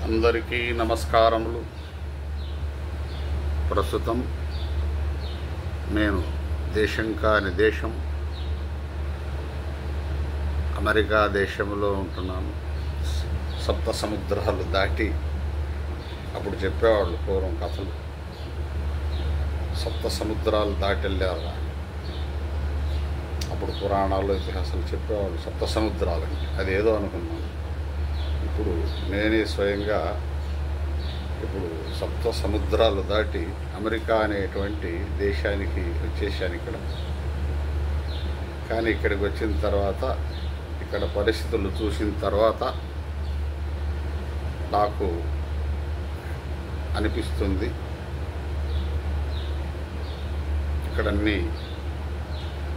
అందరికీ నమస్కారములు. ప్రస్తుతం నేను దేశం కాని దేశం అమెరికా దేశంలో ఉంటున్నాను. సప్త సముద్రాలు దాటి, అప్పుడు చెప్పేవాళ్ళు పూర్వం కథలు, సప్త సముద్రాలు దాటి వెళ్ళారు. అప్పుడు పురాణాల్లో ఇతిహాసాలు చెప్పేవాళ్ళు సప్త సముద్రాలని. అదేదో అనుకున్నాను. ఇప్పుడు నేనే స్వయంగా ఇప్పుడు సప్త సముద్రాలు దాటి అమెరికా అనేటువంటి దేశానికి వచ్చేసాను. కానీ ఇక్కడికి వచ్చిన తర్వాత, ఇక్కడ పరిస్థితులు చూసిన తర్వాత నాకు అనిపిస్తుంది, ఇక్కడన్నీ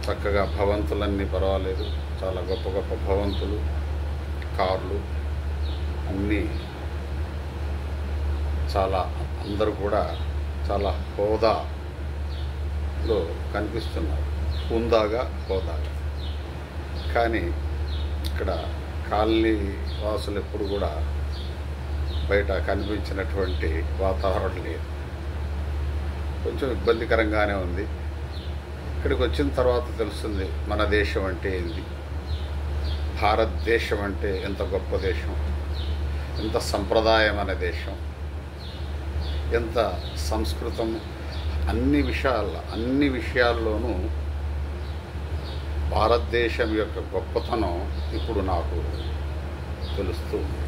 చక్కగా భవంతులన్నీ పర్వాలేదు, చాలా గొప్ప గొప్ప భవంతులు, కార్లు అన్నీ చాలా, అందరూ కూడా చాలా హోదాలో కనిపిస్తున్నారు, హుందాగా హోదాగా. కానీ ఇక్కడ కాలనీ వాసులు ఎప్పుడు కూడా బయట కనిపించినటువంటి వాతావరణం లేదు. కొంచెం ఇబ్బందికరంగానే ఉంది. ఇక్కడికి వచ్చిన తర్వాత తెలుస్తుంది మన దేశం అంటే ఏంది, భారతదేశం అంటే ఎంత గొప్ప దేశం, ఎంత సంప్రదాయమైన దేశం, ఎంత సంస్కృతం. అన్ని విషయాల్లోనూ భారతదేశం యొక్క గొప్పతనం ఇప్పుడు నాకు తెలుస్తుంది.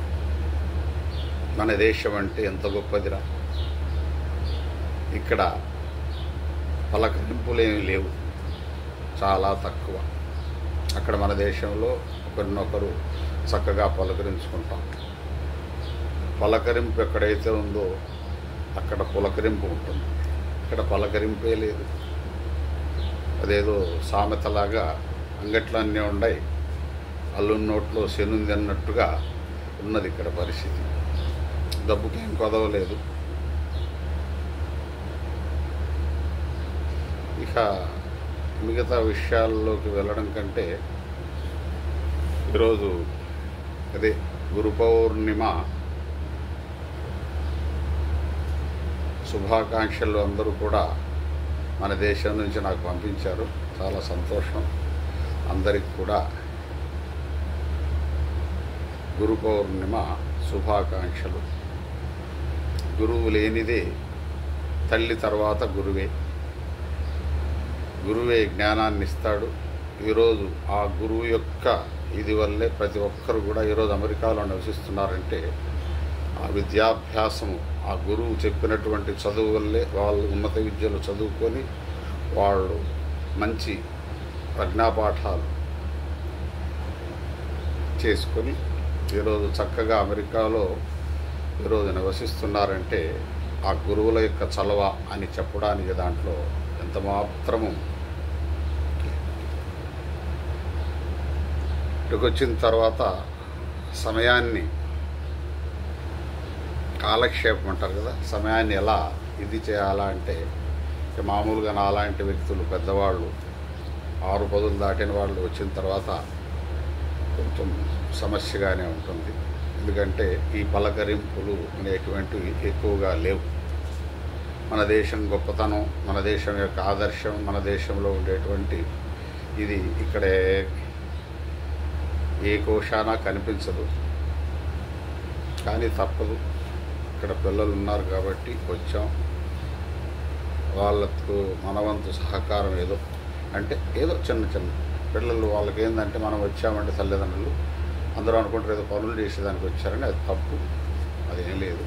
మన దేశం అంటే ఎంత గొప్పదిరా. ఇక్కడ పలకరింపులేమి లేవు, చాలా తక్కువ. అక్కడ మన దేశంలో ఒకరినొకరు చక్కగా పలకరించుకుంటాం. పలకరింపు ఎక్కడైతే ఉందో అక్కడ పులకరింపు ఉంటుంది. ఇక్కడ పలకరింపే లేదు. అదేదో సామెతలాగా అంగట్లన్నీ ఉన్నాయి, అల్లుని నోట్లో శనుంది అన్నట్టుగా ఉన్నది ఇక్కడ పరిస్థితి. డబ్బుకేం కొదవలేదు. ఇక మిగతా విషయాల్లోకి వెళ్ళడం కంటే, ఈరోజు అదే గురు పౌర్ణిమ శుభాకాంక్షలు అందరూ కూడా మన దేశం నుంచి నాకు పంపించారు. చాలా సంతోషం. అందరికి కూడా గురు పౌర్ణిమ శుభాకాంక్షలు. గురువు లేనిదే తల్లి తర్వాత గురువే. గురువే జ్ఞానాన్ని ఇస్తాడు. ఈరోజు ఆ గురువు యొక్క ఇది వల్లే ప్రతి ఒక్కరు కూడా ఈరోజు అమెరికాలో నివసిస్తున్నారంటే ఆ విద్యాభ్యాసము, ఆ గురువు చెప్పినటువంటి చదువు వల్లే వాళ్ళు ఉన్నత విద్యలు చదువుకొని వాళ్ళు మంచి ప్రజ్ఞాపాఠాలు చేసుకొని ఈరోజు చక్కగా అమెరికాలో ఈరోజు నివసిస్తున్నారంటే ఆ గురువుల యొక్క చలవ అని చెప్పడానికి దాంట్లో ఎంత మాత్రము. ఇక్కడికి వచ్చిన తర్వాత సమయాన్ని కాలక్షేపం అంటారు కదా, సమయాన్ని ఎలా ఇది చేయాలా అంటే, మామూలుగా నాలాంటి వ్యక్తులు, పెద్దవాళ్ళు, 6 దాటిన వాళ్ళు వచ్చిన తర్వాత కొంచెం సమస్యగానే ఉంటుంది. ఎందుకంటే ఈ పలకరింపులు అనేటువంటివి ఎక్కువగా లేవు. మన దేశం గొప్పతనం, మన దేశం యొక్క ఆదర్శం, మన దేశంలో ఉండేటువంటి ఇది ఇక్కడే ఏ కోశానా కనిపించదు. కానీ తప్పదు, ఇక్కడ పిల్లలు ఉన్నారు కాబట్టి వచ్చాం. వాళ్ళకు మనవంతు సహకారం ఏదో అంటే ఏదో చిన్న పిల్లలు వాళ్ళకి ఏంటంటే, మనం వచ్చామంటే తల్లిదండ్రులు అందరూ అనుకుంటారు ఏదో పనులు చేసేదానికి వచ్చారని. అది తప్పు, అదేం లేదు.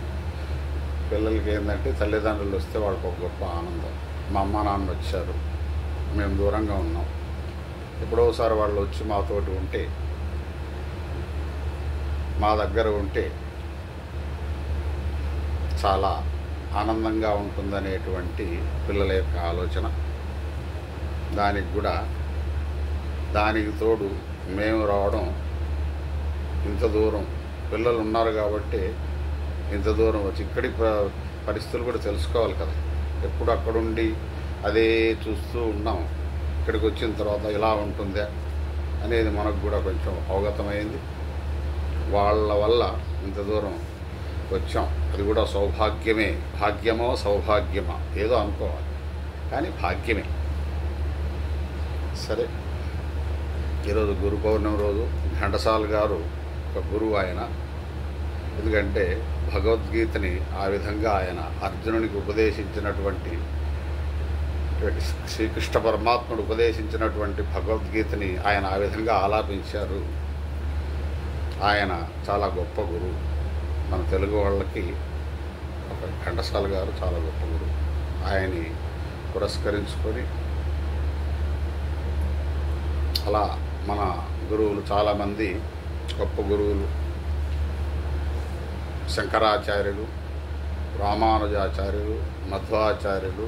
పిల్లలకి ఏంటంటే తల్లిదండ్రులు వస్తే వాళ్ళకి ఒక గొప్ప ఆనందం. మా అమ్మ నాన్న వచ్చారు, మేము దూరంగా ఉన్నాం, ఎప్పుడోసారి వాళ్ళు వచ్చి మాతోటి ఉంటే, మా దగ్గర ఉంటే చాలా ఆనందంగా ఉంటుందనేటువంటి పిల్లల యొక్క ఆలోచన. దానికి తోడు మేము రావడం, ఇంత దూరం పిల్లలు ఉన్నారు కాబట్టి ఇంత దూరం వచ్చి ఇక్కడి పరిస్థితులు కూడా తెలుసుకోవాలి కదా. ఎప్పుడు అక్కడుండి అదే చూస్తూ ఉన్నాం. ఇక్కడికి వచ్చిన తర్వాత ఇలా ఉంటుందా అనేది మనకు కూడా కొంచెం అవగతమైంది. వాళ్ళ వల్ల ఇంత దూరం వచ్చాం. అది కూడా సౌభాగ్యమే. భాగ్యమో సౌభాగ్యమా ఏదో అనుకోవాలి, కానీ భాగ్యమే. సరే, ఈరోజు గురు పౌర్ణమి రోజు. ఘంటసాల గారు ఒక గురువు ఆయన. ఎందుకంటే భగవద్గీతని ఆ విధంగా ఆయన అర్జునునికి ఉపదేశించినటువంటి, శ్రీకృష్ణ పరమాత్ముడు ఉపదేశించినటువంటి భగవద్గీతని ఆయన ఆ విధంగా ఆలాపించారు. ఆయన చాలా గొప్ప గురువు. మన తెలుగు వాళ్ళకి ఒక ఘంటసాల గారు చాలా గొప్ప గురువు. ఆయన్ని పురస్కరించుకొని అలా మన గురువులు చాలామంది గొప్ప గురువులు, శంకరాచార్యులు, రామానుజాచార్యులు, మధ్వాచార్యులు,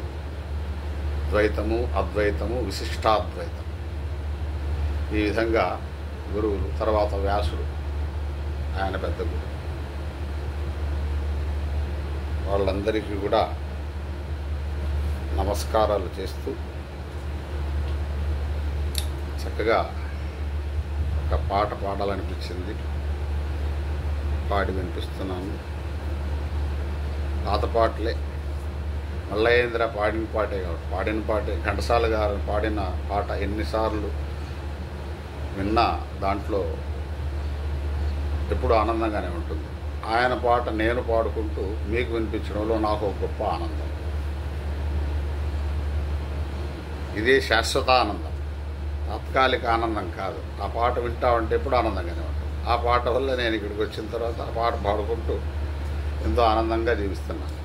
ద్వైతము, అద్వైతము, విశిష్టాద్వైతం, ఈ విధంగా గురువులు. తర్వాత వ్యాసుడు, ఆయన పెద్ద గురువు. వాళ్ళందరికీ కూడా నమస్కారాలు చేస్తూ చక్కగా ఒక పాట పాడాలనిపించింది, పాడి వినిపిస్తున్నాను. పాత పాటలే, మల్లయేంద్ర పాడిన పాటే కాబట్టి పాడిన పాటే. ఘంటసాల గారు పాడిన పాట ఎన్నిసార్లు విన్నా దాంట్లో ఎప్పుడు ఆనందంగానే ఉంటుంది. ఆయన పాట నేను పాడుకుంటూ మీకు వినిపించడంలో నాకు ఒక గొప్ప ఆనందం. ఇదే శాశ్వత ఆనందం, తాత్కాలిక ఆనందం కాదు. ఆ పాట వింటామంటే ఎప్పుడు ఆనందంగానే ఉంటుంది. ఆ పాట వల్ల నేను ఇక్కడికి వచ్చిన తర్వాత ఆ పాట పాడుకుంటూ ఎంతో ఆనందంగా జీవిస్తున్నాను.